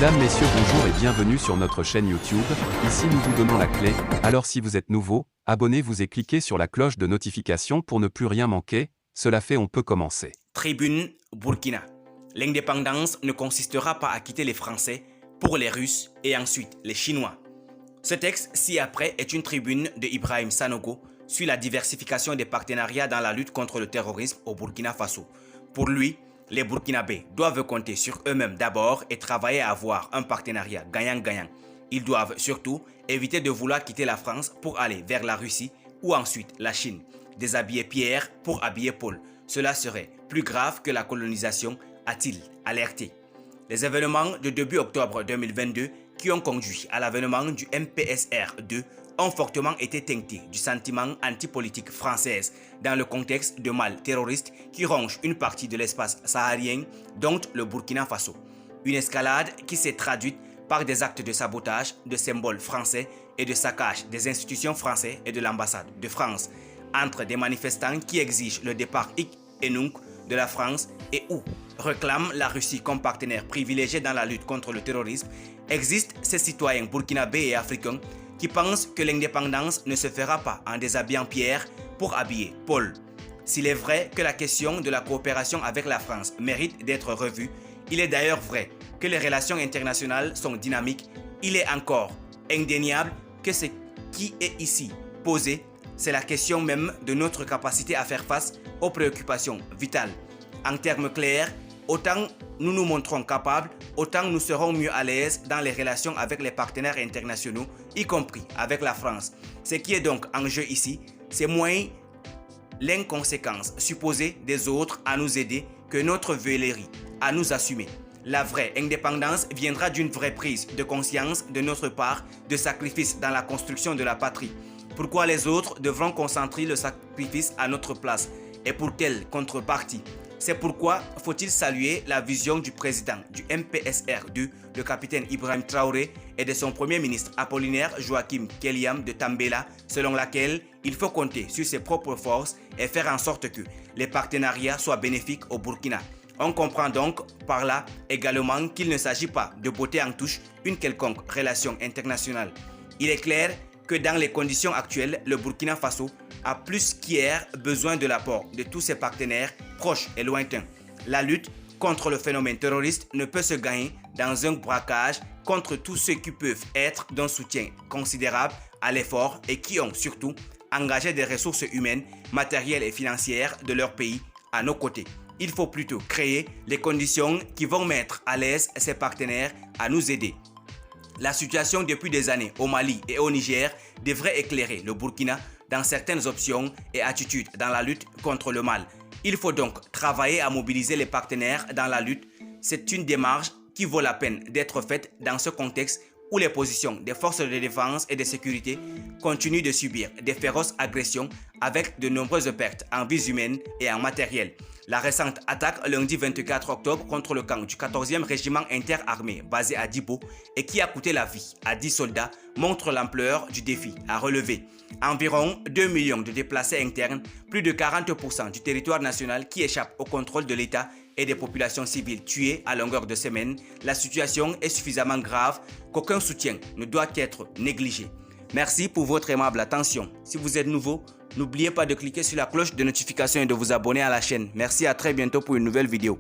Mesdames, Messieurs, bonjour et bienvenue sur notre chaîne YouTube. Ici nous vous donnons la clé, alors si vous êtes nouveau, abonnez-vous et cliquez sur la cloche de notification pour ne plus rien manquer. Cela fait, on peut commencer. Tribune Burkina. L'indépendance ne consistera pas à quitter les Français pour les Russes et ensuite les Chinois. Ce texte ci-après est une tribune de Ibrahim Sanogo sur la diversification des partenariats dans la lutte contre le terrorisme au Burkina Faso. Pour lui, les Burkinabés doivent compter sur eux-mêmes d'abord et travailler à avoir un partenariat gagnant-gagnant. Ils doivent surtout éviter de vouloir quitter la France pour aller vers la Russie ou ensuite la Chine. Déshabiller Pierre pour habiller Paul. Cela serait plus grave que la colonisation, a-t-il alerté. Les événements de début octobre 2022 qui ont conduit à l'avènement du MPSR2 ont fortement été teintés du sentiment antipolitique française dans le contexte de mal terroriste qui ronge une partie de l'espace saharien, dont le Burkina Faso. Une escalade qui s'est traduite par des actes de sabotage de symboles français et de saccage des institutions françaises et de l'ambassade de France, entre des manifestants qui exigent le départ hic et nunc de la France et où réclament la Russie comme partenaire privilégié dans la lutte contre le terrorisme, existent ces citoyens burkinabés et africains qui pensent que l'indépendance ne se fera pas en déshabillant Pierre pour habiller Paul. S'il est vrai que la question de la coopération avec la France mérite d'être revue, il est d'ailleurs vrai que les relations internationales sont dynamiques. Il est encore indéniable que ce qui est ici posé, c'est la question même de notre capacité à faire face aux préoccupations vitales. En termes clairs, autant nous nous montrons capables, autant nous serons mieux à l'aise dans les relations avec les partenaires internationaux, y compris avec la France. Ce qui est donc en jeu ici, c'est moins l'inconséquence supposée des autres à nous aider que notre veulerie à nous assumer. La vraie indépendance viendra d'une vraie prise de conscience de notre part de sacrifice dans la construction de la patrie. Pourquoi les autres devront concentrer le sacrifice à notre place et pour quelle contrepartie? C'est pourquoi faut-il saluer la vision du président du MPSR2, le capitaine Ibrahim Traoré, et de son premier ministre Apollinaire Joachim Kelliam de Tambela, selon laquelle il faut compter sur ses propres forces et faire en sorte que les partenariats soient bénéfiques au Burkina. On comprend donc par là également qu'il ne s'agit pas de botter en touche une quelconque relation internationale. Il est clair que dans les conditions actuelles, le Burkina Faso a plus qu'hier besoin de l'apport de tous ses partenaires proches et lointains. La lutte contre le phénomène terroriste ne peut se gagner dans un braquage contre tous ceux qui peuvent être d'un soutien considérable à l'effort et qui ont surtout engagé des ressources humaines, matérielles et financières de leur pays à nos côtés. Il faut plutôt créer les conditions qui vont mettre à l'aise ces partenaires à nous aider. La situation depuis des années au Mali et au Niger devrait éclairer le Burkina dans certaines options et attitudes dans la lutte contre le mal. Il faut donc travailler à mobiliser les partenaires dans la lutte. C'est une démarche qui vaut la peine d'être faite dans ce contexte où les positions des forces de défense et de sécurité continuent de subir des féroces agressions avec de nombreuses pertes en vies humaines et en matériel. La récente attaque lundi 24 octobre contre le camp du 14e régiment interarmé basé à Dibo et qui a coûté la vie à 10 soldats montre l'ampleur du défi à relever. Environ 2 millions de déplacés internes, plus de 40% du territoire national qui échappe au contrôle de l'État et des populations civiles tuées à longueur de semaine, la situation est suffisamment grave qu'aucun soutien ne doit être négligé. Merci pour votre aimable attention. Si vous êtes nouveau, n'oubliez pas de cliquer sur la cloche de notification et de vous abonner à la chaîne. Merci, à très bientôt pour une nouvelle vidéo.